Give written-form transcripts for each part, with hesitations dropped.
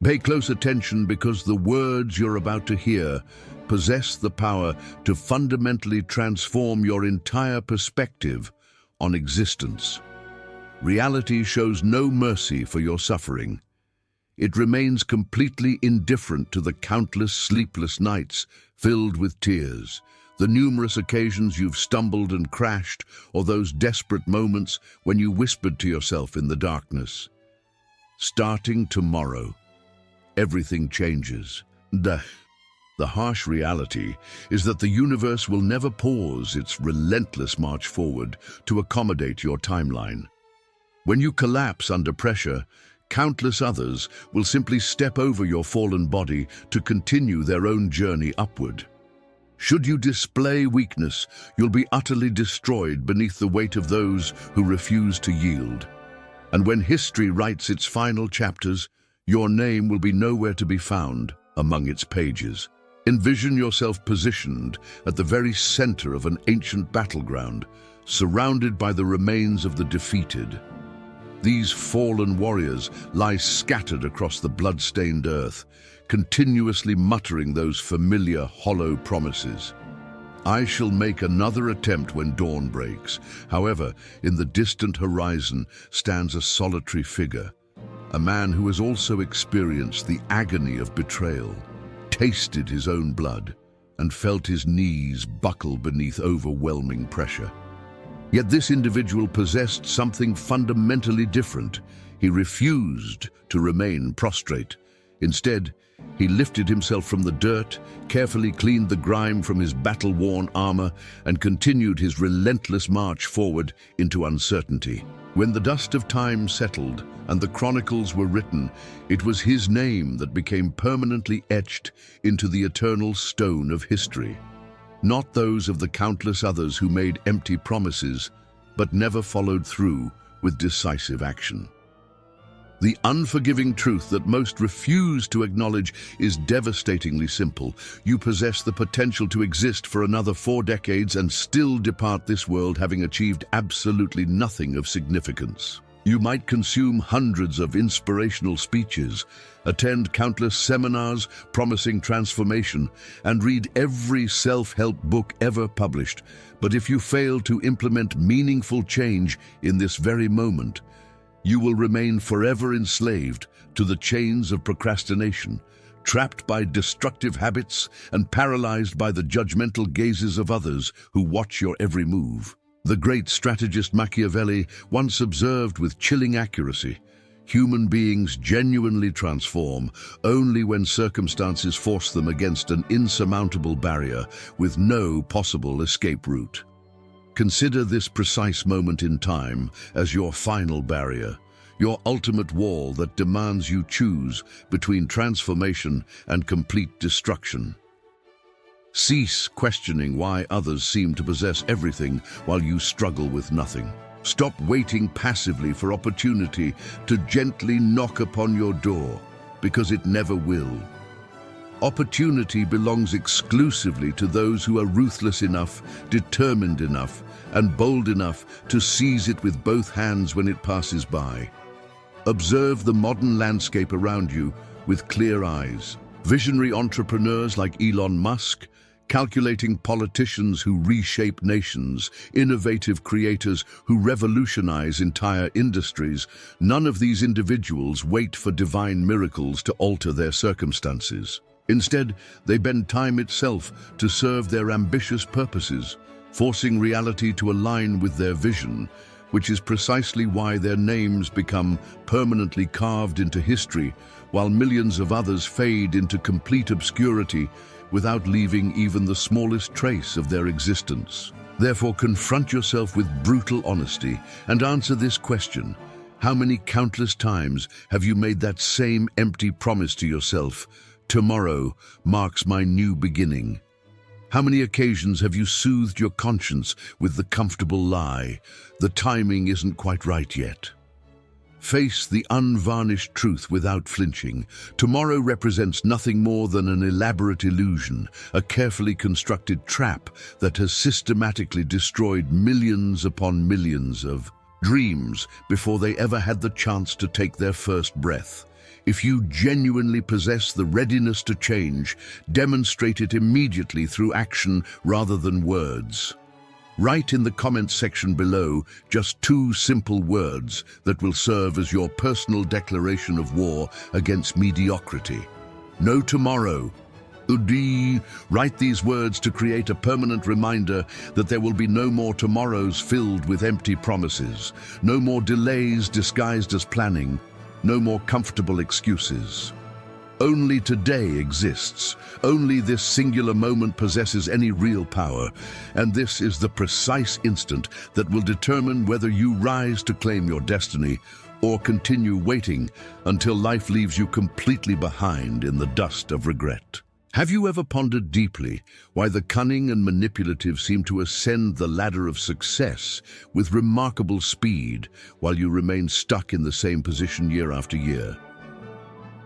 Pay close attention because the words you're about to hear possess the power to fundamentally transform your entire perspective on existence. Reality shows no mercy for your suffering. It remains completely indifferent to the countless sleepless nights filled with tears, the numerous occasions you've stumbled and crashed, or those desperate moments when you whispered to yourself in the darkness. Starting tomorrow, everything changes. The harsh reality is that the universe will never pause its relentless march forward to accommodate your timeline. When you collapse under pressure, countless others will simply step over your fallen body to continue their own journey upward. Should you display weakness, you'll be utterly destroyed beneath the weight of those who refuse to yield. And when history writes its final chapters, your name will be nowhere to be found among its pages. Envision yourself positioned at the very center of an ancient battleground, surrounded by the remains of the defeated. These fallen warriors lie scattered across the blood-stained earth, continuously muttering those familiar, hollow promises. I shall make another attempt when dawn breaks. However, in the distant horizon stands a solitary figure, a man who has also experienced the agony of betrayal, tasted his own blood, and felt his knees buckle beneath overwhelming pressure. Yet this individual possessed something fundamentally different. He refused to remain prostrate. Instead, he lifted himself from the dirt, carefully cleaned the grime from his battle-worn armor, and continued his relentless march forward into uncertainty. When the dust of time settled and the chronicles were written, it was his name that became permanently etched into the eternal stone of history. Not those of the countless others who made empty promises, but never followed through with decisive action. The unforgiving truth that most refuse to acknowledge is devastatingly simple. You possess the potential to exist for another 4 decades and still depart this world having achieved absolutely nothing of significance. You might consume hundreds of inspirational speeches, attend countless seminars promising transformation, and read every self-help book ever published. But if you fail to implement meaningful change in this very moment, you will remain forever enslaved to the chains of procrastination, trapped by destructive habits and paralyzed by the judgmental gazes of others who watch your every move. The great strategist Machiavelli once observed with chilling accuracy, human beings genuinely transform only when circumstances force them against an insurmountable barrier with no possible escape route. Consider this precise moment in time as your final barrier, your ultimate wall that demands you choose between transformation and complete destruction. Cease questioning why others seem to possess everything while you struggle with nothing. Stop waiting passively for opportunity to gently knock upon your door, because it never will. Opportunity belongs exclusively to those who are ruthless enough, determined enough, and bold enough to seize it with both hands when it passes by. Observe the modern landscape around you with clear eyes. Visionary entrepreneurs like Elon Musk, calculating politicians who reshape nations, innovative creators who revolutionize entire industries. None of these individuals wait for divine miracles to alter their circumstances. Instead, they bend time itself to serve their ambitious purposes, forcing reality to align with their vision, which is precisely why their names become permanently carved into history, while millions of others fade into complete obscurity without leaving even the smallest trace of their existence. Therefore, confront yourself with brutal honesty and answer this question. How many countless times have you made that same empty promise to yourself? Tomorrow marks my new beginning. How many occasions have you soothed your conscience with the comfortable lie? The timing isn't quite right yet. Face the unvarnished truth without flinching. Tomorrow represents nothing more than an elaborate illusion, a carefully constructed trap that has systematically destroyed millions upon millions of dreams before they ever had the chance to take their first breath. If you genuinely possess the readiness to change, demonstrate it immediately through action rather than words. Write in the comments section below just 2 simple words that will serve as your personal declaration of war against mediocrity. No tomorrow. Udi. Write these words to create a permanent reminder that there will be no more tomorrows filled with empty promises, no more delays disguised as planning, no more comfortable excuses. Only today exists. Only this singular moment possesses any real power, and this is the precise instant that will determine whether you rise to claim your destiny or continue waiting until life leaves you completely behind in the dust of regret. Have you ever pondered deeply why the cunning and manipulative seem to ascend the ladder of success with remarkable speed while you remain stuck in the same position year after year?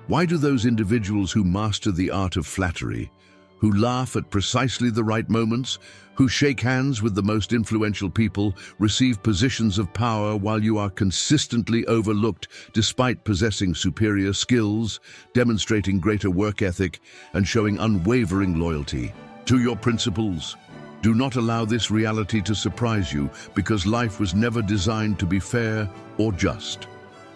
Why do those individuals who master the art of flattery, who laugh at precisely the right moments, who shake hands with the most influential people, receive positions of power while you are consistently overlooked despite possessing superior skills, demonstrating greater work ethic, and showing unwavering loyalty to your principles? Do not allow this reality to surprise you, because life was never designed to be fair or just.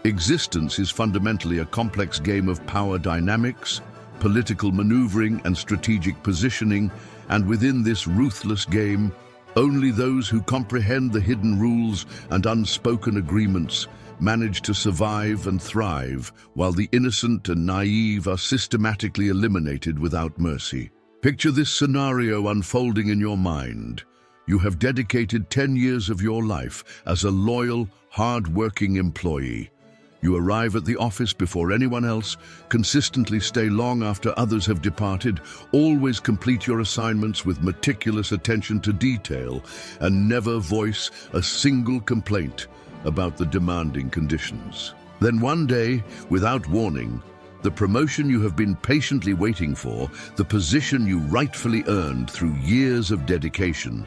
Existence is fundamentally a complex game of power dynamics, political maneuvering, and strategic positioning, and within this ruthless game, only those who comprehend the hidden rules and unspoken agreements manage to survive and thrive, while the innocent and naive are systematically eliminated without mercy. Picture this scenario unfolding in your mind. You have dedicated 10 years of your life as a loyal, hard-working employee. You arrive at the office before anyone else, consistently stay long after others have departed, always complete your assignments with meticulous attention to detail, and never voice a single complaint about the demanding conditions. Then one day, without warning, the promotion you have been patiently waiting for, the position you rightfully earned through years of dedication,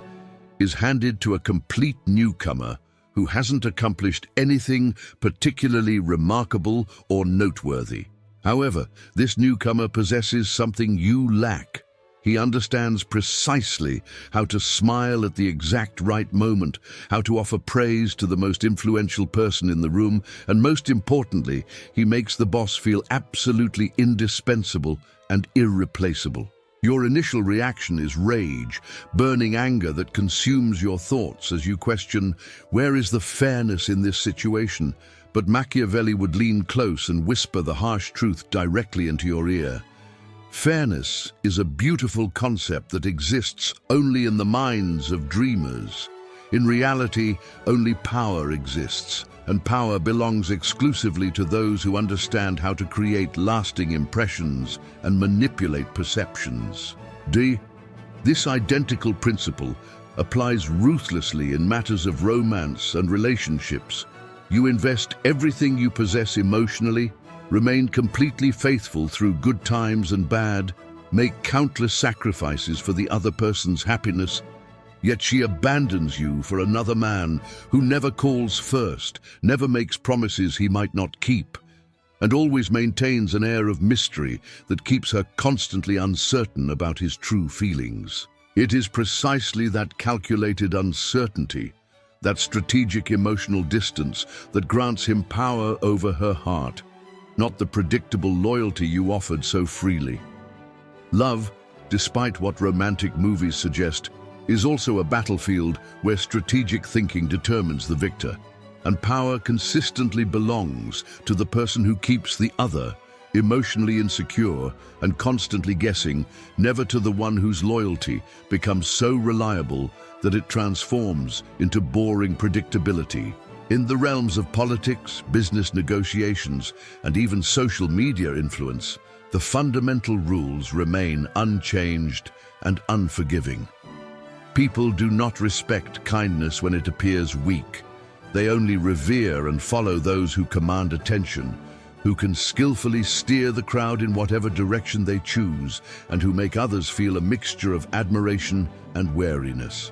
is handed to a complete newcomer who hasn't accomplished anything particularly remarkable or noteworthy. However, this newcomer possesses something you lack. He understands precisely how to smile at the exact right moment, how to offer praise to the most influential person in the room, and most importantly, he makes the boss feel absolutely indispensable and irreplaceable. Your initial reaction is rage, burning anger that consumes your thoughts as you question, where is the fairness in this situation? But Machiavelli would lean close and whisper the harsh truth directly into your ear. Fairness is a beautiful concept that exists only in the minds of dreamers. In reality, only power exists, and power belongs exclusively to those who understand how to create lasting impressions and manipulate perceptions. This identical principle applies ruthlessly in matters of romance and relationships. You invest everything you possess emotionally, remain completely faithful through good times and bad, make countless sacrifices for the other person's happiness, yet she abandons you for another man who never calls first, never makes promises he might not keep, and always maintains an air of mystery that keeps her constantly uncertain about his true feelings. It is precisely that calculated uncertainty, that strategic emotional distance, that grants him power over her heart, not the predictable loyalty you offered so freely. Love, despite what romantic movies suggest, is also a battlefield where strategic thinking determines the victor, and power consistently belongs to the person who keeps the other emotionally insecure and constantly guessing, never to the one whose loyalty becomes so reliable that it transforms into boring predictability. In the realms of politics, business negotiations, and even social media influence, the fundamental rules remain unchanged and unforgiving. People do not respect kindness when it appears weak. They only revere and follow those who command attention, who can skillfully steer the crowd in whatever direction they choose, and who make others feel a mixture of admiration and wariness.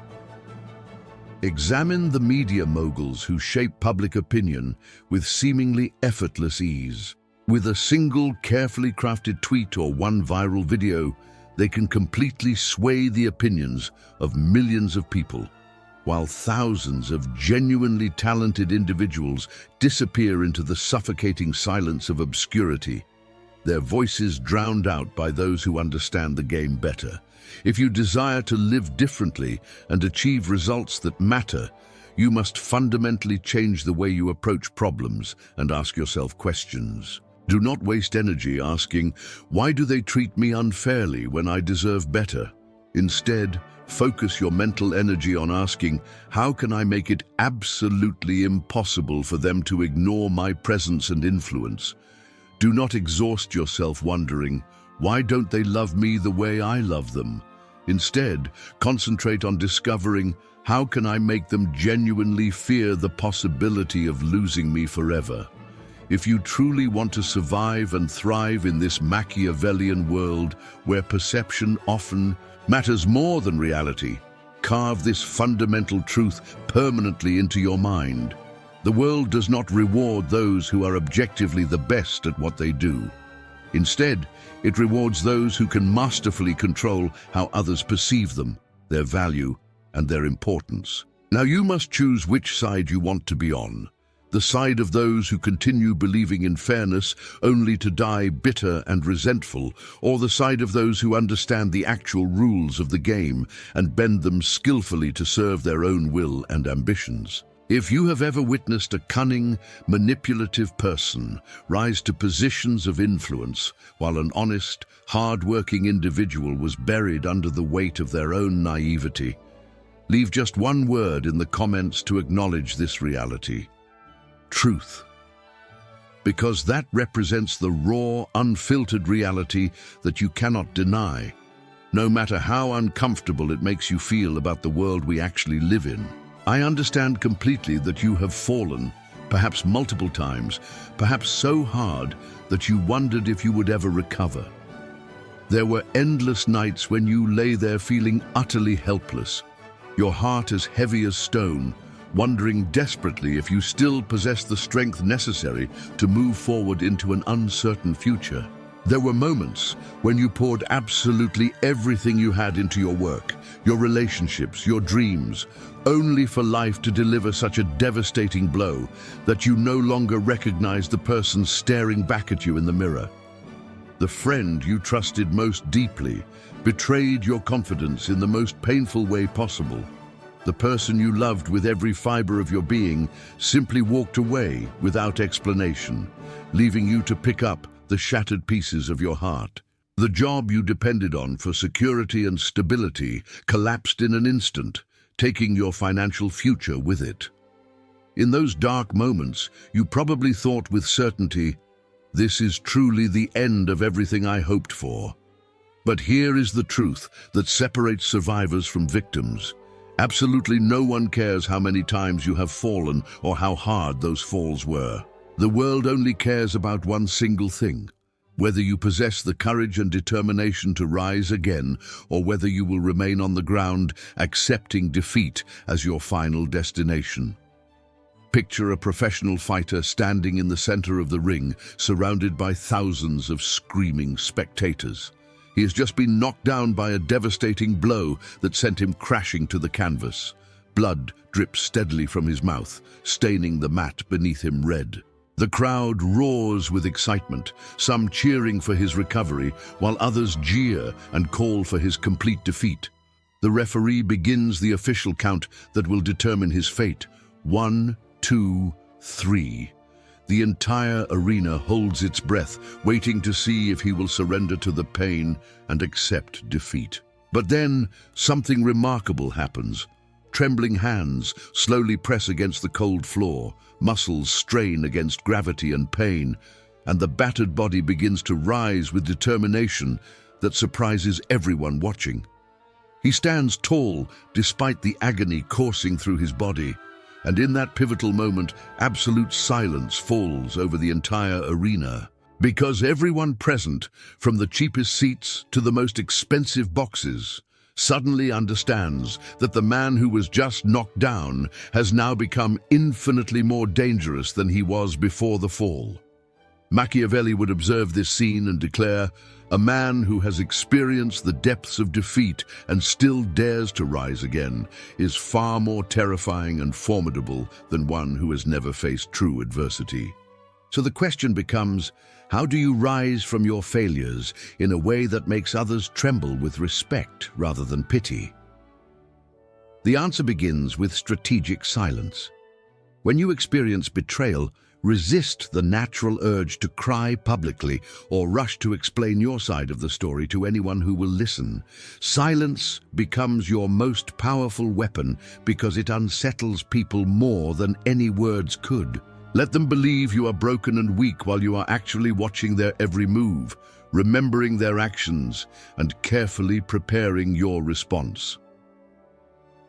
Examine the media moguls who shape public opinion with seemingly effortless ease. With a single carefully crafted tweet or one viral video, they can completely sway the opinions of millions of people, while thousands of genuinely talented individuals disappear into the suffocating silence of obscurity, their voices drowned out by those who understand the game better. If you desire to live differently and achieve results that matter, you must fundamentally change the way you approach problems and ask yourself questions. Do not waste energy asking, "Why do they treat me unfairly when I deserve better?" Instead, focus your mental energy on asking, "How can I make it absolutely impossible for them to ignore my presence and influence?" Do not exhaust yourself wondering, "Why don't they love me the way I love them?" Instead, concentrate on discovering, "How can I make them genuinely fear the possibility of losing me forever?" If you truly want to survive and thrive in this Machiavellian world where perception often matters more than reality, carve this fundamental truth permanently into your mind. The world does not reward those who are objectively the best at what they do. Instead, it rewards those who can masterfully control how others perceive them, their value, and their importance. Now you must choose which side you want to be on. The side of those who continue believing in fairness only to die bitter and resentful, or the side of those who understand the actual rules of the game and bend them skillfully to serve their own will and ambitions. If you have ever witnessed a cunning, manipulative person rise to positions of influence while an honest, hard-working individual was buried under the weight of their own naivety, leave just one word in the comments to acknowledge this reality: truth. Because that represents the raw, unfiltered reality that you cannot deny, no matter how uncomfortable it makes you feel about the world we actually live in. I understand completely that you have fallen, perhaps multiple times, perhaps so hard that you wondered if you would ever recover. There were endless nights when you lay there feeling utterly helpless, your heart as heavy as stone, wondering desperately if you still possess the strength necessary to move forward into an uncertain future. There were moments when you poured absolutely everything you had into your work, your relationships, your dreams, only for life to deliver such a devastating blow that you no longer recognized the person staring back at you in the mirror. The friend you trusted most deeply betrayed your confidence in the most painful way possible. The person you loved with every fiber of your being simply walked away without explanation, leaving you to pick up the shattered pieces of your heart. The job you depended on for security and stability collapsed in an instant, taking your financial future with it. In those dark moments, you probably thought with certainty, "This is truly the end of everything I hoped for." But here is the truth that separates survivors from victims. Absolutely no one cares how many times you have fallen or how hard those falls were. The world only cares about one single thing: whether you possess the courage and determination to rise again, or whether you will remain on the ground, accepting defeat as your final destination. Picture a professional fighter standing in the center of the ring, surrounded by thousands of screaming spectators. He has just been knocked down by a devastating blow that sent him crashing to the canvas. Blood drips steadily from his mouth, staining the mat beneath him red. The crowd roars with excitement, some cheering for his recovery, while others jeer and call for his complete defeat. The referee begins the official count that will determine his fate. 1, 2, 3. The entire arena holds its breath, waiting to see if he will surrender to the pain and accept defeat. But then, something remarkable happens. Trembling hands slowly press against the cold floor, muscles strain against gravity and pain, and the battered body begins to rise with determination that surprises everyone watching. He stands tall despite the agony coursing through his body, and in that pivotal moment, absolute silence falls over the entire arena. Because everyone present, from the cheapest seats to the most expensive boxes, suddenly understands that the man who was just knocked down has now become infinitely more dangerous than he was before the fall. Machiavelli would observe this scene and declare, "A man who has experienced the depths of defeat and still dares to rise again is far more terrifying and formidable than one who has never faced true adversity." So the question becomes, how do you rise from your failures in a way that makes others tremble with respect rather than pity? The answer begins with strategic silence. When you experience betrayal, resist the natural urge to cry publicly or rush to explain your side of the story to anyone who will listen. Silence becomes your most powerful weapon because it unsettles people more than any words could. Let them believe you are broken and weak while you are actually watching their every move, remembering their actions, and carefully preparing your response.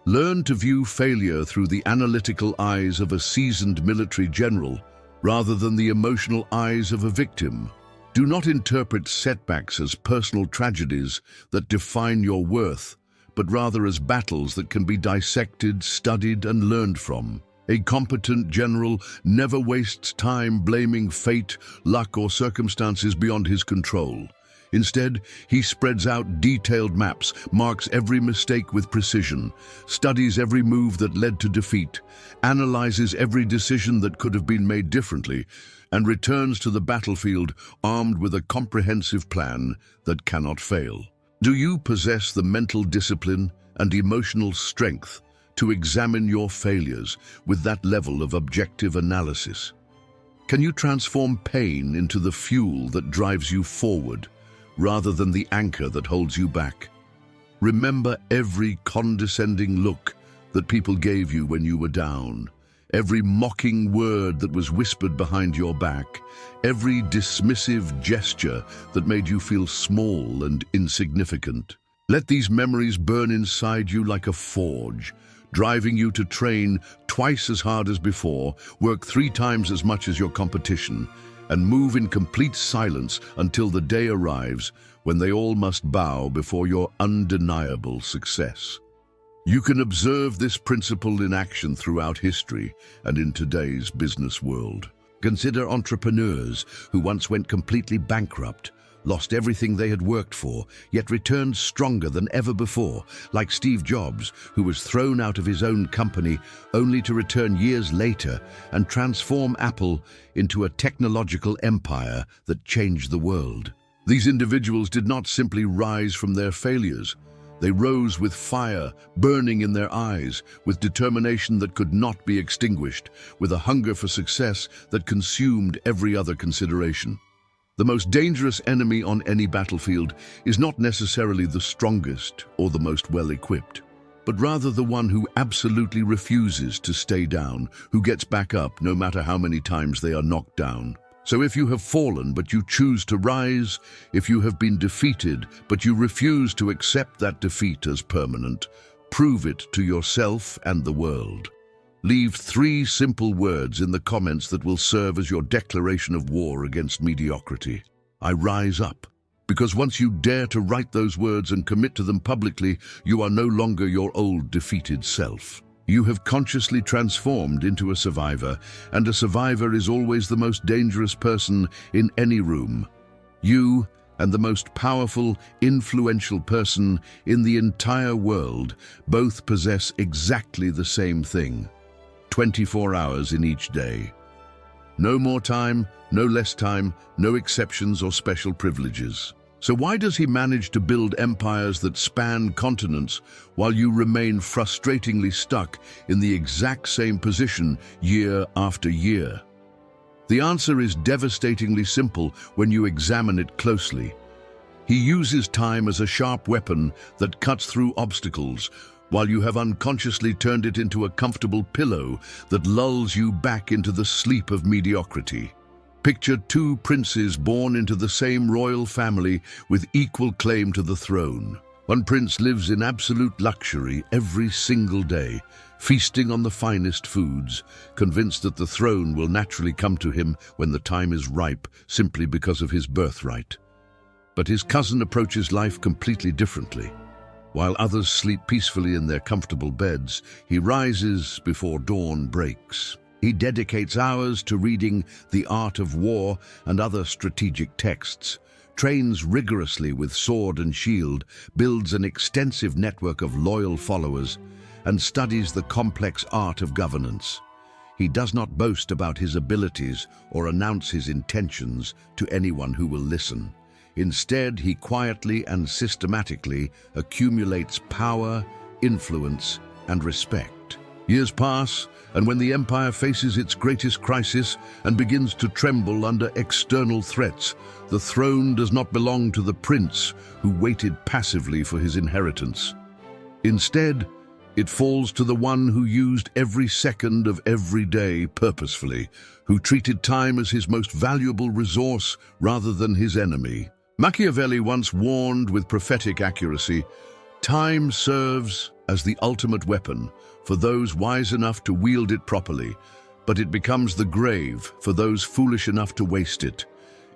Learn to view failure through the analytical eyes of a seasoned military general, rather than the emotional eyes of a victim. Do not interpret setbacks as personal tragedies that define your worth, but rather as battles that can be dissected, studied, and learned from. A competent general never wastes time blaming fate, luck, or circumstances beyond his control. Instead, he spreads out detailed maps, marks every mistake with precision, studies every move that led to defeat, analyzes every decision that could have been made differently, and returns to the battlefield armed with a comprehensive plan that cannot fail. Do you possess the mental discipline and emotional strength to examine your failures with that level of objective analysis? Can you transform pain into the fuel that drives you forward, rather than the anchor that holds you back? Remember every condescending look that people gave you when you were down, every mocking word that was whispered behind your back, every dismissive gesture that made you feel small and insignificant. Let these memories burn inside you like a forge, driving you to train twice as hard as before, work 3 times as much as your competition, and move in complete silence until the day arrives when they all must bow before your undeniable success. You can observe this principle in action throughout history and in today's business world. Consider entrepreneurs who once went completely bankrupt, lost everything they had worked for, yet returned stronger than ever before, like Steve Jobs, who was thrown out of his own company only to return years later and transform Apple into a technological empire that changed the world. These individuals did not simply rise from their failures. They rose with fire burning in their eyes, with determination that could not be extinguished, with a hunger for success that consumed every other consideration. The most dangerous enemy on any battlefield is not necessarily the strongest or the most well-equipped, but rather the one who absolutely refuses to stay down, who gets back up no matter how many times they are knocked down. So if you have fallen but you choose to rise, if you have been defeated but you refuse to accept that defeat as permanent, prove it to yourself and the world. Leave 3 simple words in the comments that will serve as your declaration of war against mediocrity. I rise up. Because once you dare to write those words and commit to them publicly, you are no longer your old defeated self. You have consciously transformed into a survivor, and a survivor is always the most dangerous person in any room. You and the most powerful, influential person in the entire world both possess exactly the same thing. 24 hours in each day. No more time, no less time, no exceptions or special privileges. So why does he manage to build empires that span continents while you remain frustratingly stuck in the exact same position year after year? The answer is devastatingly simple when you examine it closely. He uses time as a sharp weapon that cuts through obstacles, while you have unconsciously turned it into a comfortable pillow that lulls you back into the sleep of mediocrity. Picture 2 princes born into the same royal family with equal claim to the throne. One prince lives in absolute luxury every single day, feasting on the finest foods, convinced that the throne will naturally come to him when the time is ripe, simply because of his birthright. But his cousin approaches life completely differently. While others sleep peacefully in their comfortable beds, he rises before dawn breaks. He dedicates hours to reading The Art of War and other strategic texts, trains rigorously with sword and shield, builds an extensive network of loyal followers, and studies the complex art of governance. He does not boast about his abilities or announce his intentions to anyone who will listen. Instead, he quietly and systematically accumulates power, influence, and respect. Years pass, and when the empire faces its greatest crisis and begins to tremble under external threats, the throne does not belong to the prince who waited passively for his inheritance. Instead, it falls to the one who used every second of every day purposefully, who treated time as his most valuable resource rather than his enemy. Machiavelli once warned with prophetic accuracy, "Time serves as the ultimate weapon for those wise enough to wield it properly, but it becomes the grave for those foolish enough to waste it.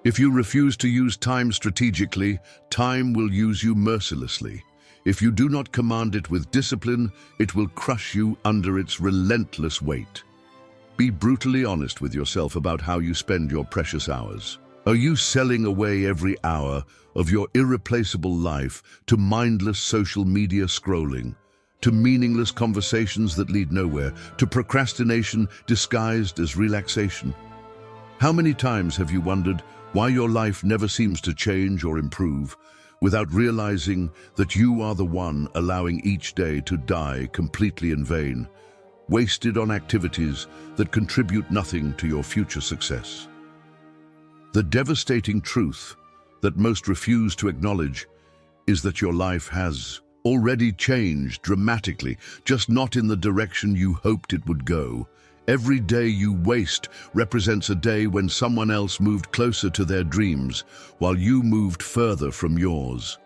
If you refuse to use time strategically, time will use you mercilessly. If you do not command it with discipline, it will crush you under its relentless weight." Be brutally honest with yourself about how you spend your precious hours. Are you selling away every hour of your irreplaceable life to mindless social media scrolling, to meaningless conversations that lead nowhere, to procrastination disguised as relaxation? How many times have you wondered why your life never seems to change or improve, without realizing that you are the one allowing each day to die completely in vain, wasted on activities that contribute nothing to your future success? The devastating truth that most refuse to acknowledge is that your life has already changed dramatically, just not in the direction you hoped it would go. Every day you waste represents a day when someone else moved closer to their dreams, while you moved further from yours.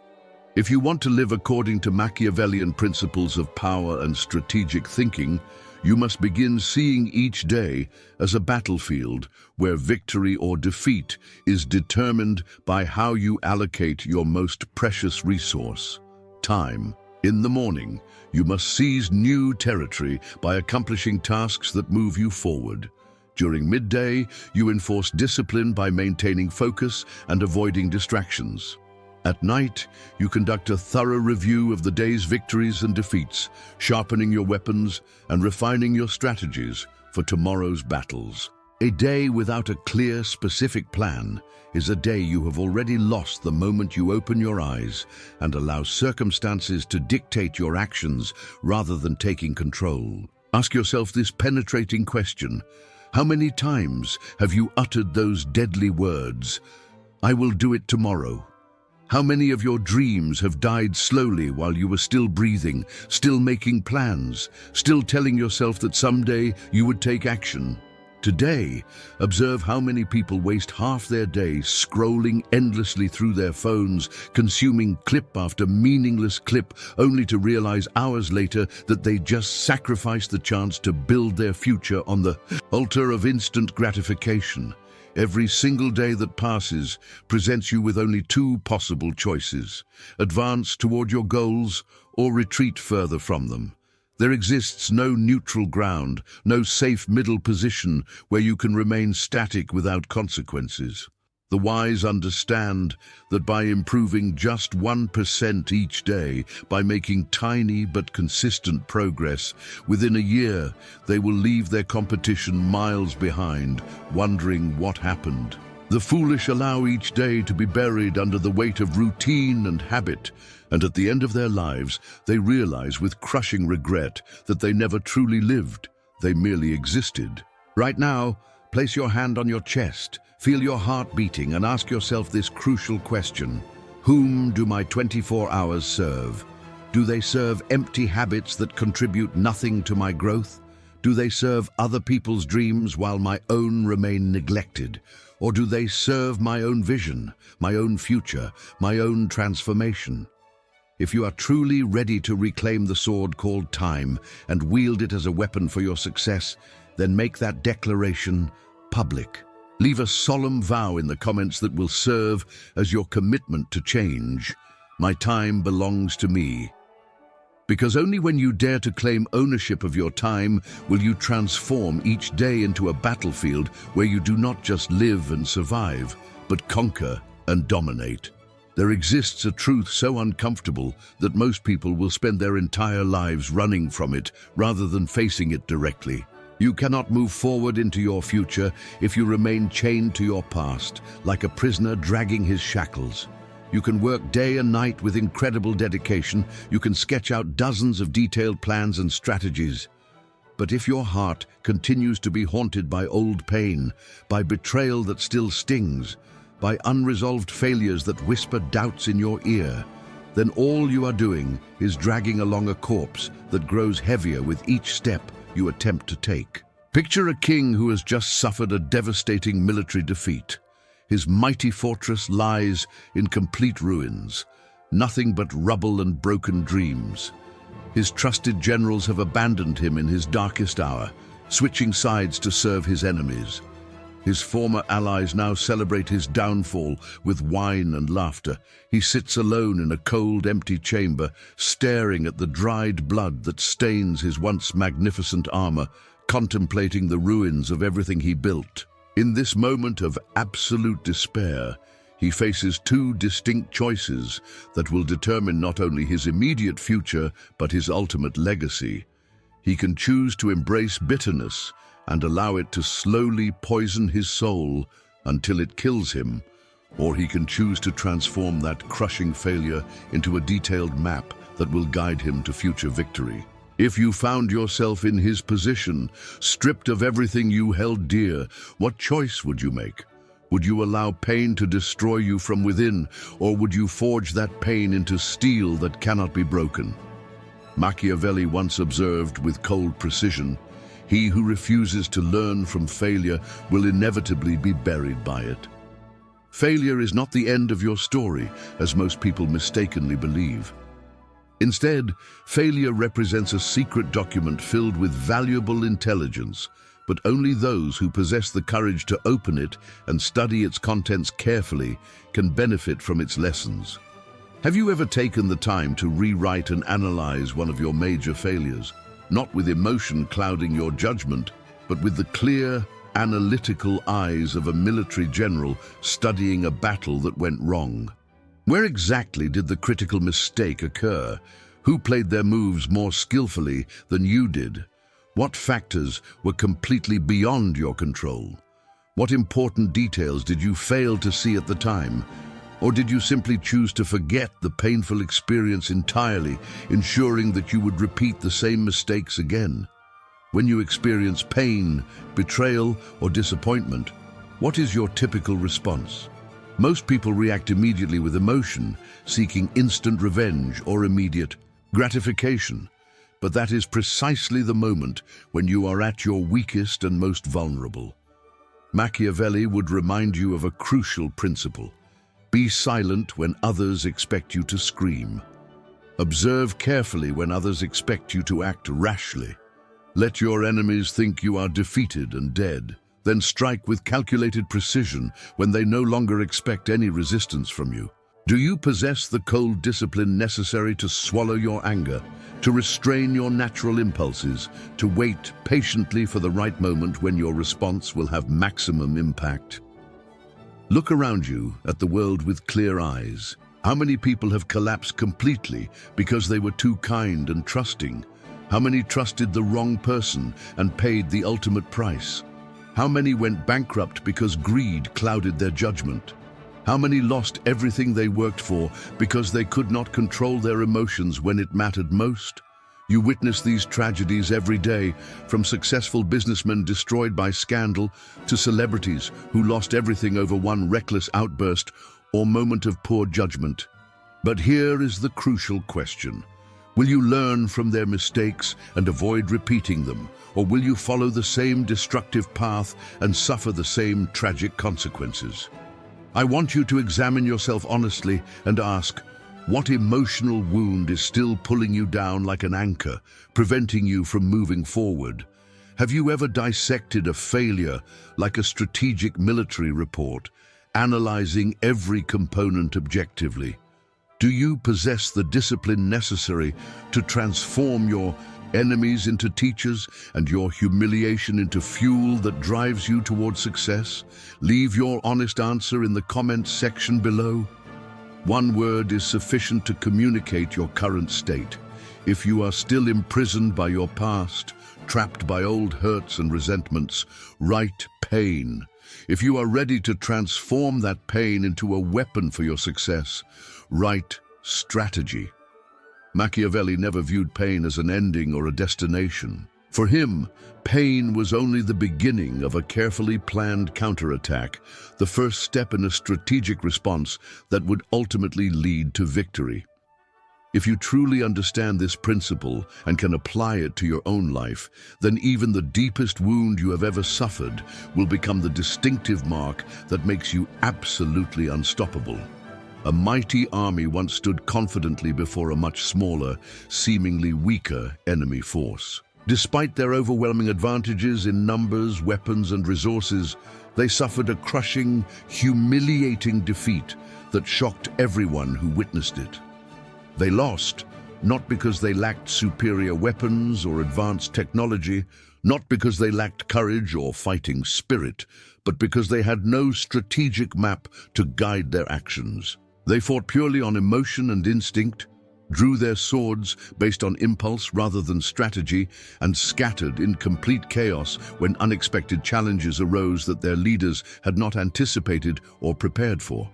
If you want to live according to Machiavellian principles of power and strategic thinking, you must begin seeing each day as a battlefield where victory or defeat is determined by how you allocate your most precious resource, time. In the morning, you must seize new territory by accomplishing tasks that move you forward. During midday, you enforce discipline by maintaining focus and avoiding distractions. At night, you conduct a thorough review of the day's victories and defeats, sharpening your weapons and refining your strategies for tomorrow's battles. A day without a clear, specific plan is a day you have already lost the moment you open your eyes and allow circumstances to dictate your actions rather than taking control. Ask yourself this penetrating question: how many times have you uttered those deadly words, "I will do it tomorrow"? How many of your dreams have died slowly while you were still breathing, still making plans, still telling yourself that someday you would take action? Today, observe how many people waste half their day scrolling endlessly through their phones, consuming clip after meaningless clip, only to realize hours later that they just sacrificed the chance to build their future on the altar of instant gratification. Every single day that passes presents you with only two possible choices: advance toward your goals or retreat further from them. There exists no neutral ground, no safe middle position where you can remain static without consequences. The wise understand that by improving just 1% each day, by making tiny but consistent progress, within a year they will leave their competition miles behind, wondering what happened. The foolish allow each day to be buried under the weight of routine and habit, and at the end of their lives they realize with crushing regret that they never truly lived, they merely existed. Right now, place your hand on your chest, feel your heart beating, and ask yourself this crucial question: whom do my 24 hours serve? Do they serve empty habits that contribute nothing to my growth? Do they serve other people's dreams while my own remain neglected? Or do they serve my own vision, my own future, my own transformation? If you are truly ready to reclaim the sword called time and wield it as a weapon for your success, then make that declaration public. Leave a solemn vow in the comments that will serve as your commitment to change. My time belongs to me. Because only when you dare to claim ownership of your time will you transform each day into a battlefield where you do not just live and survive, but conquer and dominate. There exists a truth so uncomfortable that most people will spend their entire lives running from it rather than facing it directly. You cannot move forward into your future if you remain chained to your past, like a prisoner dragging his shackles. You can work day and night with incredible dedication. You can sketch out dozens of detailed plans and strategies. But if your heart continues to be haunted by old pain, by betrayal that still stings, by unresolved failures that whisper doubts in your ear, then all you are doing is dragging along a corpse that grows heavier with each step you attempt to take. Picture a king who has just suffered a devastating military defeat. His mighty fortress lies in complete ruins, nothing but rubble and broken dreams. His trusted generals have abandoned him in his darkest hour, switching sides to serve his enemies. His former allies now celebrate his downfall with wine and laughter. He sits alone in a cold, empty chamber, staring at the dried blood that stains his once magnificent armor, contemplating the ruins of everything he built. In this moment of absolute despair, he faces two distinct choices that will determine not only his immediate future, but his ultimate legacy. He can choose to embrace bitterness and allow it to slowly poison his soul until it kills him, or he can choose to transform that crushing failure into a detailed map that will guide him to future victory. If you found yourself in his position, stripped of everything you held dear, what choice would you make? Would you allow pain to destroy you from within, or would you forge that pain into steel that cannot be broken? Machiavelli once observed with cold precision, "He who refuses to learn from failure will inevitably be buried by it." Failure is not the end of your story, as most people mistakenly believe. Instead, failure represents a secret document filled with valuable intelligence, but only those who possess the courage to open it and study its contents carefully can benefit from its lessons. Have you ever taken the time to rewrite and analyze one of your major failures? Not with emotion clouding your judgment, but with the clear, analytical eyes of a military general studying a battle that went wrong. Where exactly did the critical mistake occur? Who played their moves more skillfully than you did? What factors were completely beyond your control? What important details did you fail to see at the time? Or did you simply choose to forget the painful experience entirely, ensuring that you would repeat the same mistakes again? When you experience pain, betrayal, or disappointment, what is your typical response? Most people react immediately with emotion, seeking instant revenge or immediate gratification. But that is precisely the moment when you are at your weakest and most vulnerable. Machiavelli would remind you of a crucial principle. Be silent when others expect you to scream. Observe carefully when others expect you to act rashly. Let your enemies think you are defeated and dead. Then strike with calculated precision when they no longer expect any resistance from you. Do you possess the cold discipline necessary to swallow your anger, to restrain your natural impulses, to wait patiently for the right moment when your response will have maximum impact? Look around you at the world with clear eyes. How many people have collapsed completely because they were too kind and trusting? How many trusted the wrong person and paid the ultimate price? How many went bankrupt because greed clouded their judgment? How many lost everything they worked for because they could not control their emotions when it mattered most? You witness these tragedies every day, from successful businessmen destroyed by scandal to celebrities who lost everything over one reckless outburst or moment of poor judgment. But here is the crucial question. Will you learn from their mistakes and avoid repeating them? Or will you follow the same destructive path and suffer the same tragic consequences? I want you to examine yourself honestly and ask, what emotional wound is still pulling you down like an anchor, preventing you from moving forward? Have you ever dissected a failure like a strategic military report, analyzing every component objectively? Do you possess the discipline necessary to transform your enemies into teachers and your humiliation into fuel that drives you towards success? Leave your honest answer in the comments section below. One word is sufficient to communicate your current state. If you are still imprisoned by your past, trapped by old hurts and resentments, write pain. If you are ready to transform that pain into a weapon for your success, write strategy. Machiavelli never viewed pain as an ending or a destination. For him, pain was only the beginning of a carefully planned counterattack, the first step in a strategic response that would ultimately lead to victory. If you truly understand this principle and can apply it to your own life, then even the deepest wound you have ever suffered will become the distinctive mark that makes you absolutely unstoppable. A mighty army once stood confidently before a much smaller, seemingly weaker enemy force. Despite their overwhelming advantages in numbers, weapons, and resources, they suffered a crushing, humiliating defeat that shocked everyone who witnessed it. They lost, not because they lacked superior weapons or advanced technology, not because they lacked courage or fighting spirit, but because they had no strategic map to guide their actions. They fought purely on emotion and instinct, drew their swords based on impulse rather than strategy, and scattered in complete chaos when unexpected challenges arose that their leaders had not anticipated or prepared for.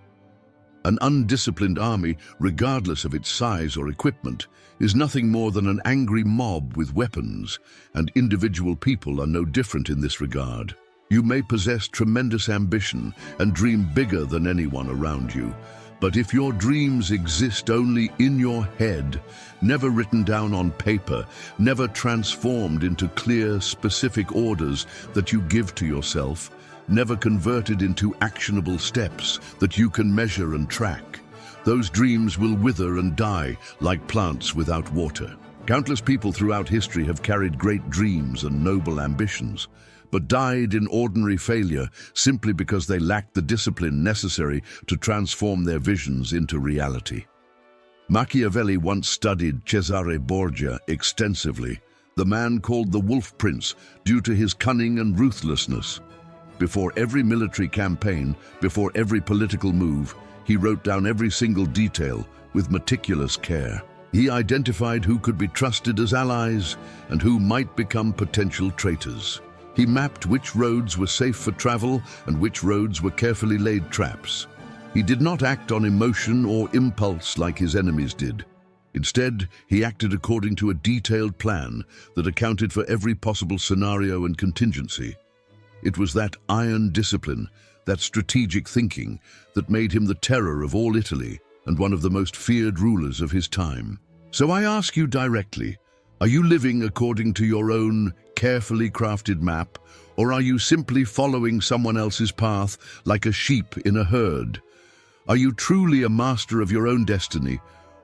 An undisciplined army, regardless of its size or equipment, is nothing more than an angry mob with weapons, and individual people are no different in this regard. You may possess tremendous ambition and dream bigger than anyone around you, but if your dreams exist only in your head, never written down on paper, never transformed into clear, specific orders that you give to yourself, never converted into actionable steps that you can measure and track, those dreams will wither and die like plants without water. Countless people throughout history have carried great dreams and noble ambitions, but died in ordinary failure simply because they lacked the discipline necessary to transform their visions into reality. Machiavelli once studied Cesare Borgia extensively, the man called the Wolf Prince due to his cunning and ruthlessness. Before every military campaign, before every political move, he wrote down every single detail with meticulous care. He identified who could be trusted as allies and who might become potential traitors. He mapped which roads were safe for travel and which roads were carefully laid traps. He did not act on emotion or impulse like his enemies did. Instead, he acted according to a detailed plan that accounted for every possible scenario and contingency. It was that iron discipline, that strategic thinking, that made him the terror of all Italy and one of the most feared rulers of his time. So I ask you directly, are you living according to your own carefully crafted map, or are you simply following someone else's path like a sheep in a herd? Are you truly a master of your own destiny,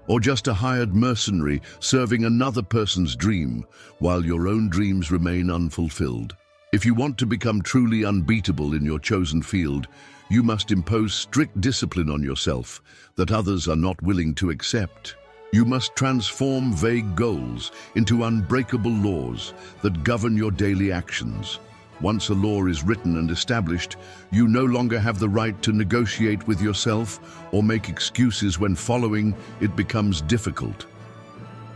or just a hired mercenary serving another person's dream while your own dreams remain unfulfilled? If you want to become truly unbeatable in your chosen field, you must impose strict discipline on yourself that others are not willing to accept. You must transform vague goals into unbreakable laws that govern your daily actions. Once a law is written and established, you no longer have the right to negotiate with yourself or make excuses when following it becomes difficult.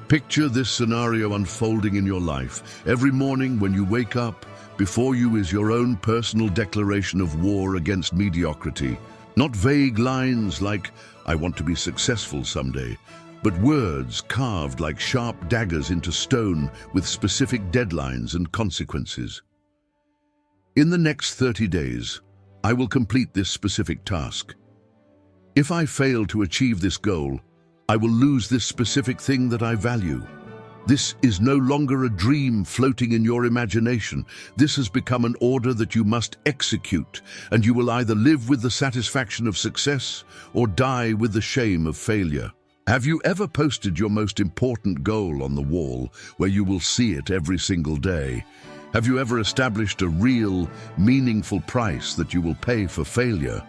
Picture this scenario unfolding in your life. Every morning when you wake up, before you is your own personal declaration of war against mediocrity. Not vague lines like, "I want to be successful someday," but words carved like sharp daggers into stone with specific deadlines and consequences. In the next 30 days, I will complete this specific task. If I fail to achieve this goal, I will lose this specific thing that I value. This is no longer a dream floating in your imagination. This has become an order that you must execute, and you will either live with the satisfaction of success or die with the shame of failure. Have you ever posted your most important goal on the wall where you will see it every single day? Have you ever established a real, meaningful price that you will pay for failure?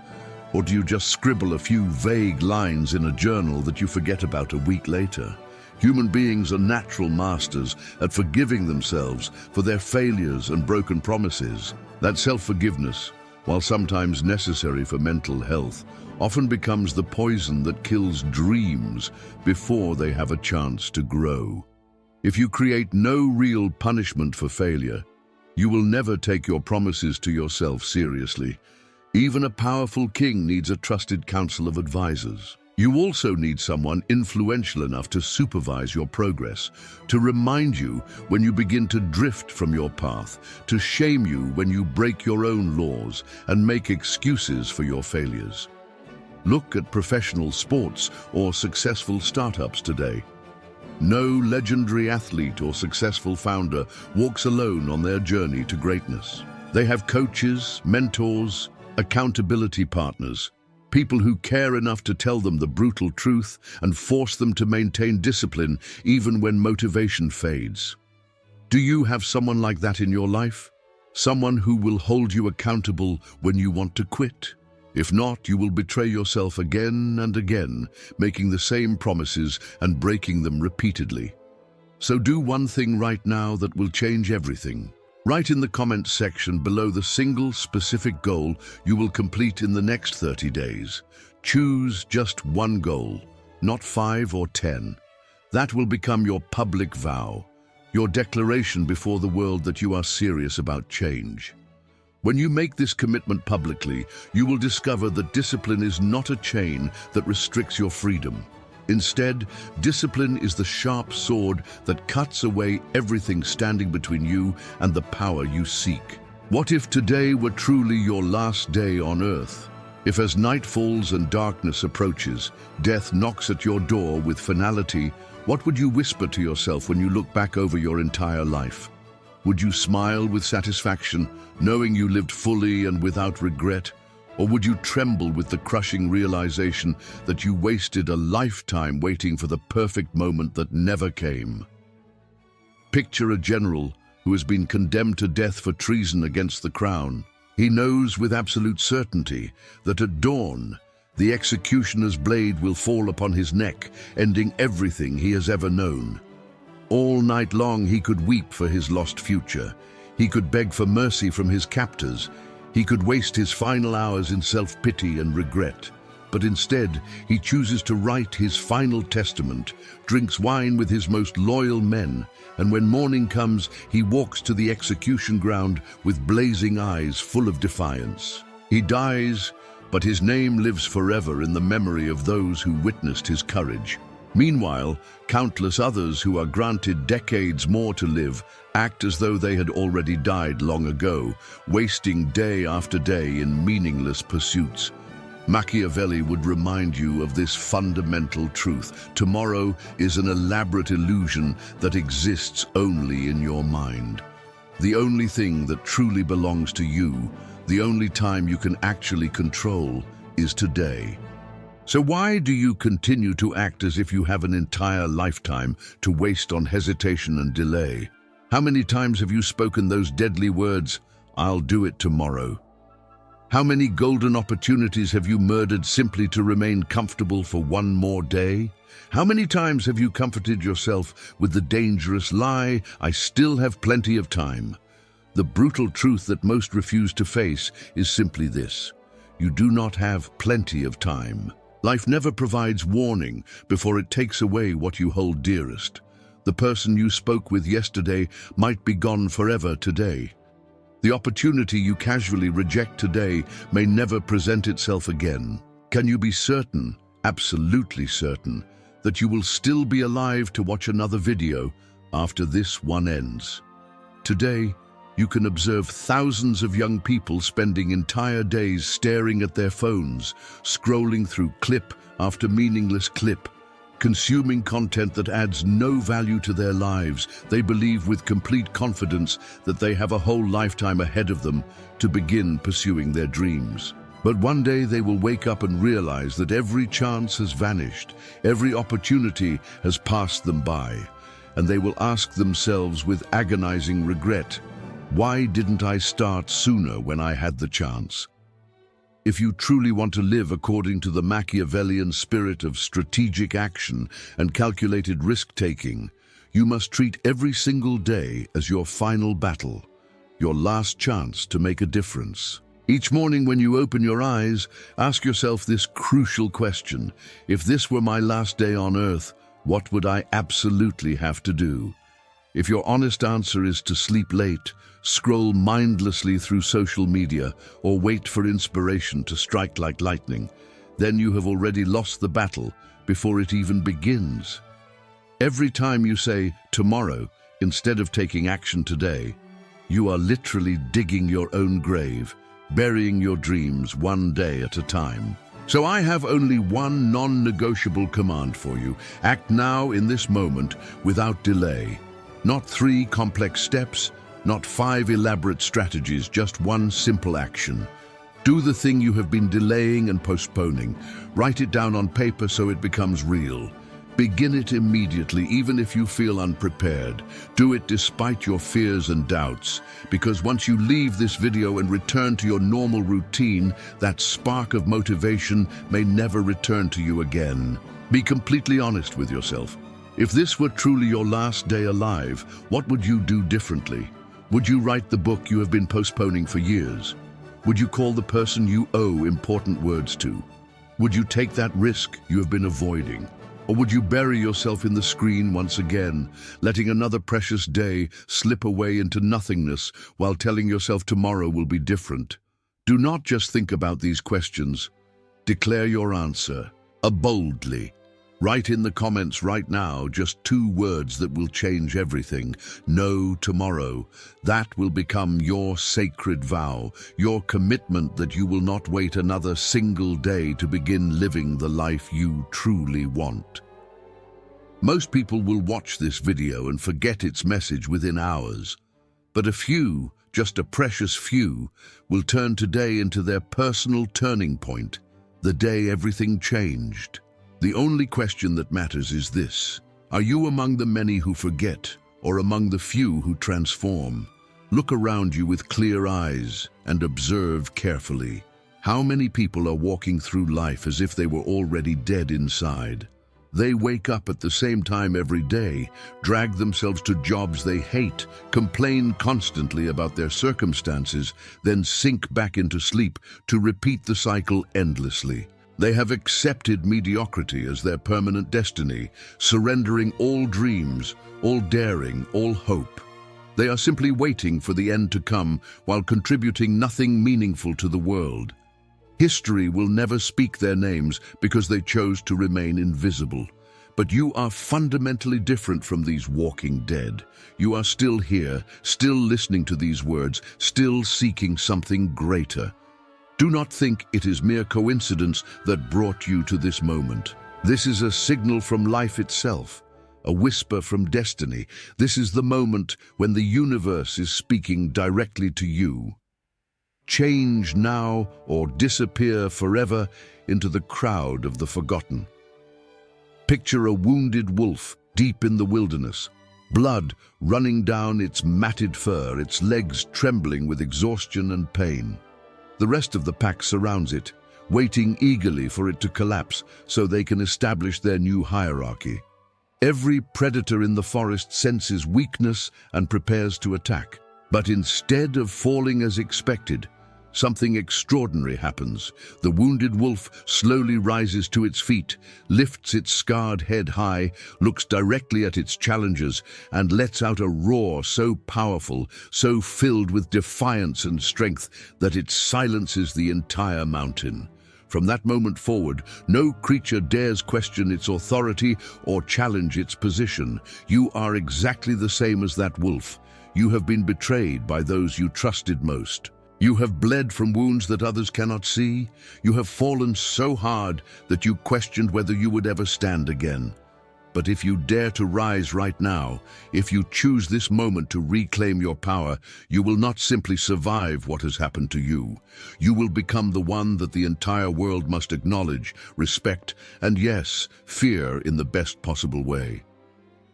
Or do you just scribble a few vague lines in a journal that you forget about a week later? Human beings are natural masters at forgiving themselves for their failures and broken promises. That self-forgiveness, while sometimes necessary for mental health, often becomes the poison that kills dreams before they have a chance to grow. If you create no real punishment for failure, you will never take your promises to yourself seriously. Even a powerful king needs a trusted council of advisors. You also need someone influential enough to supervise your progress, to remind you when you begin to drift from your path, to shame you when you break your own laws and make excuses for your failures. Look at professional sports or successful startups today. No legendary athlete or successful founder walks alone on their journey to greatness. They have coaches, mentors, accountability partners, people who care enough to tell them the brutal truth and force them to maintain discipline even when motivation fades. Do you have someone like that in your life? Someone who will hold you accountable when you want to quit? If not, you will betray yourself again and again, making the same promises and breaking them repeatedly. So do one thing right now that will change everything. Write in the comments section below the single specific goal you will complete in the next 30 days. Choose just one goal, not 5 or 10. That will become your public vow, your declaration before the world that you are serious about change. When you make this commitment publicly, you will discover that discipline is not a chain that restricts your freedom. Instead, discipline is the sharp sword that cuts away everything standing between you and the power you seek. What if today were truly your last day on earth? If as night falls and darkness approaches, death knocks at your door with finality, what would you whisper to yourself when you look back over your entire life? Would you smile with satisfaction, knowing you lived fully and without regret? Or would you tremble with the crushing realization that you wasted a lifetime waiting for the perfect moment that never came? Picture a general who has been condemned to death for treason against the crown. He knows with absolute certainty that at dawn, the executioner's blade will fall upon his neck, ending everything he has ever known. All night long he could weep for his lost future. He could beg for mercy from his captors. He could waste his final hours in self-pity and regret. But instead, he chooses to write his final testament, drinks wine with his most loyal men, and when morning comes, he walks to the execution ground with blazing eyes full of defiance. He dies, but his name lives forever in the memory of those who witnessed his courage. Meanwhile, countless others who are granted decades more to live act as though they had already died long ago, wasting day after day in meaningless pursuits. Machiavelli would remind you of this fundamental truth. Tomorrow is an elaborate illusion that exists only in your mind. The only thing that truly belongs to you, the only time you can actually control, is today. So why do you continue to act as if you have an entire lifetime to waste on hesitation and delay? How many times have you spoken those deadly words, "I'll do it tomorrow"? How many golden opportunities have you murdered simply to remain comfortable for one more day? How many times have you comforted yourself with the dangerous lie, "I still have plenty of time"? The brutal truth that most refuse to face is simply this: you do not have plenty of time. Life never provides warning before it takes away what you hold dearest. The person you spoke with yesterday might be gone forever today. The opportunity you casually reject today may never present itself again. Can you be certain, absolutely certain, that you will still be alive to watch another video after this one ends? Today, you can observe thousands of young people spending entire days staring at their phones, scrolling through clip after meaningless clip, consuming content that adds no value to their lives. They believe with complete confidence that they have a whole lifetime ahead of them to begin pursuing their dreams. But one day they will wake up and realize that every chance has vanished, every opportunity has passed them by, and they will ask themselves with agonizing regret, "Why didn't I start sooner when I had the chance?" If you truly want to live according to the Machiavellian spirit of strategic action and calculated risk-taking, you must treat every single day as your final battle, your last chance to make a difference. Each morning when you open your eyes, ask yourself this crucial question: if this were my last day on earth, what would I absolutely have to do? If your honest answer is to sleep late, scroll mindlessly through social media, or wait for inspiration to strike like lightning, then you have already lost the battle before it even begins. Every time you say tomorrow instead of taking action today, you are literally digging your own grave, burying your dreams one day at a time. So I have only one non-negotiable command for you. Act now in this moment without delay. Not 3 complex steps, not 5 elaborate strategies, just one simple action. Do the thing you have been delaying and postponing. Write it down on paper so it becomes real. Begin it immediately, even if you feel unprepared. Do it despite your fears and doubts, because once you leave this video and return to your normal routine, that spark of motivation may never return to you again. Be completely honest with yourself. If this were truly your last day alive, what would you do differently? Would you write the book you have been postponing for years? Would you call the person you owe important words to? Would you take that risk you have been avoiding? Or would you bury yourself in the screen once again, letting another precious day slip away into nothingness while telling yourself tomorrow will be different? Do not just think about these questions. Declare your answer, boldly. Write in the comments right now just 2 words that will change everything. No tomorrow. That will become your sacred vow, your commitment that you will not wait another single day to begin living the life you truly want. Most people will watch this video and forget its message within hours. But a few, just a precious few, will turn today into their personal turning point, the day everything changed. The only question that matters is this: are you among the many who forget, or among the few who transform? Look around you with clear eyes and observe carefully. How many people are walking through life as if they were already dead inside? They wake up at the same time every day, drag themselves to jobs they hate, complain constantly about their circumstances, then sink back into sleep to repeat the cycle endlessly. They have accepted mediocrity as their permanent destiny, surrendering all dreams, all daring, all hope. They are simply waiting for the end to come while contributing nothing meaningful to the world. History will never speak their names because they chose to remain invisible. But you are fundamentally different from these walking dead. You are still here, still listening to these words, still seeking something greater. Do not think it is mere coincidence that brought you to this moment. This is a signal from life itself, a whisper from destiny. This is the moment when the universe is speaking directly to you. Change now or disappear forever into the crowd of the forgotten. Picture a wounded wolf deep in the wilderness, blood running down its matted fur, its legs trembling with exhaustion and pain. The rest of the pack surrounds it, waiting eagerly for it to collapse so they can establish their new hierarchy. Every predator in the forest senses weakness and prepares to attack. But instead of falling as expected, something extraordinary happens. The wounded wolf slowly rises to its feet, lifts its scarred head high, looks directly at its challengers, and lets out a roar so powerful, so filled with defiance and strength, that it silences the entire mountain. From that moment forward, no creature dares question its authority or challenge its position. You are exactly the same as that wolf. You have been betrayed by those you trusted most. You have bled from wounds that others cannot see. You have fallen so hard that you questioned whether you would ever stand again. But if you dare to rise right now, if you choose this moment to reclaim your power, you will not simply survive what has happened to you. You will become the one that the entire world must acknowledge, respect, and yes, fear in the best possible way.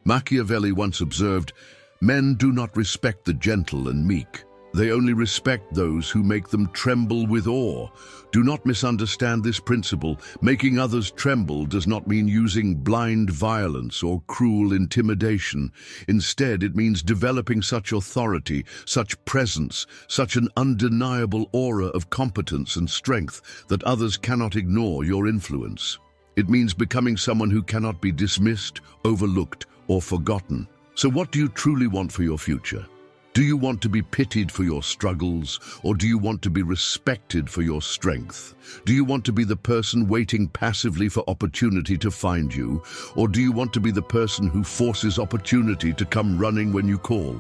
Machiavelli once observed, "Men do not respect the gentle and meek. They only respect those who make them tremble with awe. Do not misunderstand this principle. Making others tremble does not mean using blind violence or cruel intimidation. Instead, it means developing such authority, such presence, such an undeniable aura of competence and strength that others cannot ignore your influence. It means becoming someone who cannot be dismissed, overlooked, or forgotten. So what do you truly want for your future? Do you want to be pitied for your struggles, or do you want to be respected for your strength? Do you want to be the person waiting passively for opportunity to find you, or do you want to be the person who forces opportunity to come running when you call?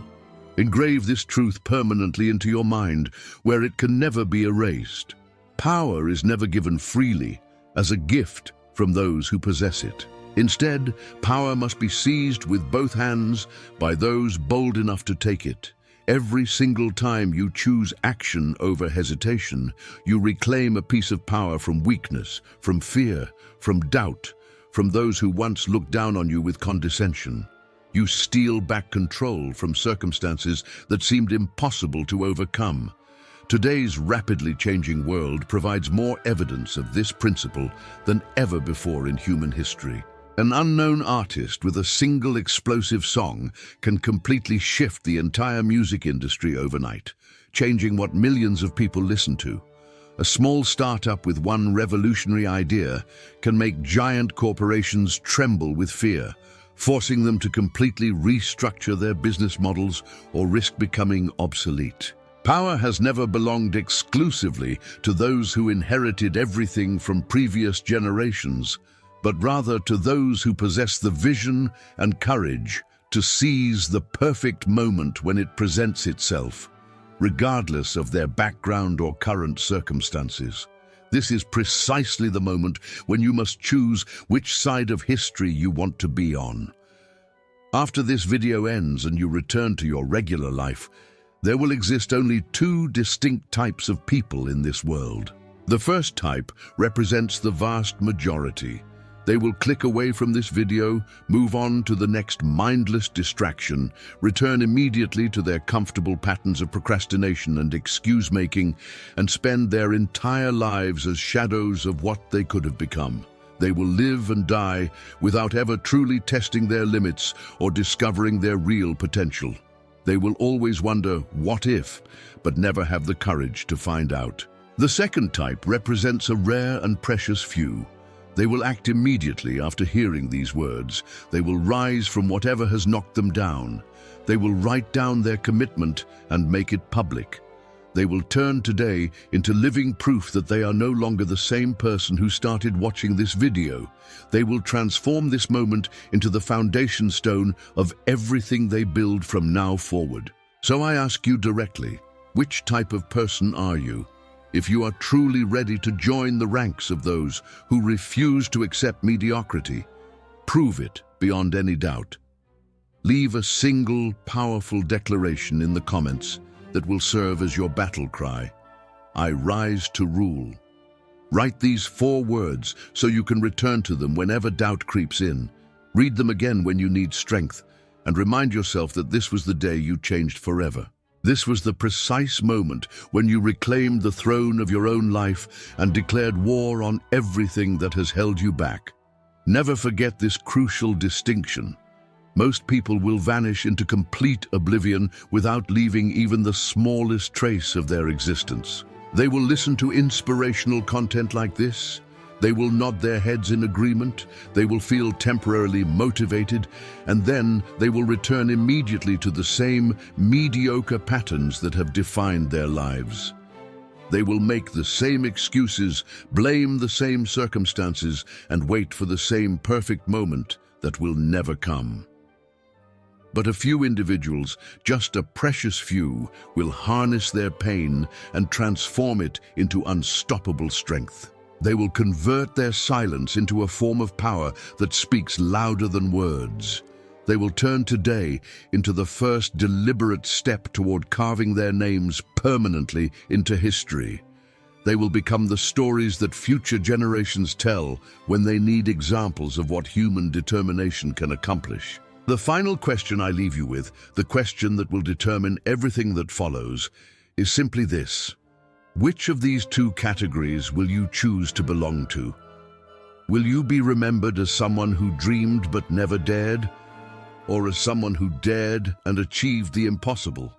Engrave this truth permanently into your mind, where it can never be erased. Power is never given freely, as a gift from those who possess it. Instead, power must be seized with both hands by those bold enough to take it. Every single time you choose action over hesitation, you reclaim a piece of power from weakness, from fear, from doubt, from those who once looked down on you with condescension. You steal back control from circumstances that seemed impossible to overcome. Today's rapidly changing world provides more evidence of this principle than ever before in human history. An unknown artist with a single explosive song can completely shift the entire music industry overnight, changing what millions of people listen to. A small startup with one revolutionary idea can make giant corporations tremble with fear, forcing them to completely restructure their business models or risk becoming obsolete. Power has never belonged exclusively to those who inherited everything from previous generations, but rather to those who possess the vision and courage to seize the perfect moment when it presents itself, regardless of their background or current circumstances. This is precisely the moment when you must choose which side of history you want to be on. After this video ends and you return to your regular life, there will exist only two distinct types of people in this world. The first type represents the vast majority. They will click away from this video, move on to the next mindless distraction, return immediately to their comfortable patterns of procrastination and excuse-making, and spend their entire lives as shadows of what they could have become. They will live and die without ever truly testing their limits or discovering their real potential. They will always wonder, what if, but never have the courage to find out. The second type represents a rare and precious few. They will act immediately after hearing these words. They will rise from whatever has knocked them down. They will write down their commitment and make it public. They will turn today into living proof that they are no longer the same person who started watching this video. They will transform this moment into the foundation stone of everything they build from now forward. So I ask you directly, which type of person are you? If you are truly ready to join the ranks of those who refuse to accept mediocrity, prove it beyond any doubt. Leave a single, powerful declaration in the comments that will serve as your battle cry. I rise to rule. Write these 4 words so you can return to them whenever doubt creeps in. Read them again when you need strength, and remind yourself that this was the day you changed forever. This was the precise moment when you reclaimed the throne of your own life and declared war on everything that has held you back. Never forget this crucial distinction. Most people will vanish into complete oblivion without leaving even the smallest trace of their existence. They will listen to inspirational content like this. They will nod their heads in agreement, they will feel temporarily motivated, and then they will return immediately to the same mediocre patterns that have defined their lives. They will make the same excuses, blame the same circumstances, and wait for the same perfect moment that will never come. But a few individuals, just a precious few, will harness their pain and transform it into unstoppable strength. They will convert their silence into a form of power that speaks louder than words. They will turn today into the first deliberate step toward carving their names permanently into history. They will become the stories that future generations tell when they need examples of what human determination can accomplish. The final question I leave you with, the question that will determine everything that follows, is simply this. Which of these two categories will you choose to belong to? Will you be remembered as someone who dreamed but never dared, or as someone who dared and achieved the impossible?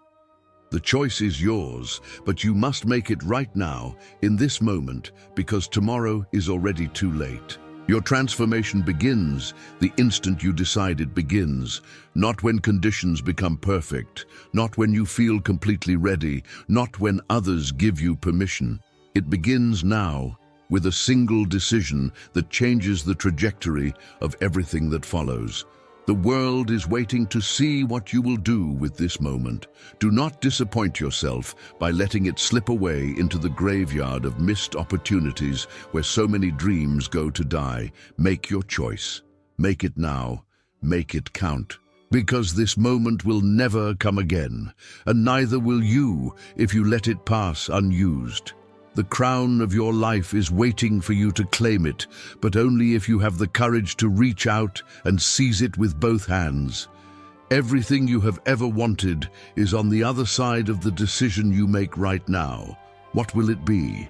The choice is yours, but you must make it right now, in this moment, because tomorrow is already too late. Your transformation begins the instant you decide it begins, not when conditions become perfect, not when you feel completely ready, not when others give you permission. It begins now, with a single decision that changes the trajectory of everything that follows. The world is waiting to see what you will do with this moment. Do not disappoint yourself by letting it slip away into the graveyard of missed opportunities where so many dreams go to die. Make your choice. Make it now. Make it count. Because this moment will never come again, and neither will you if you let it pass unused. The crown of your life is waiting for you to claim it, but only if you have the courage to reach out and seize it with both hands. Everything you have ever wanted is on the other side of the decision you make right now. What will it be?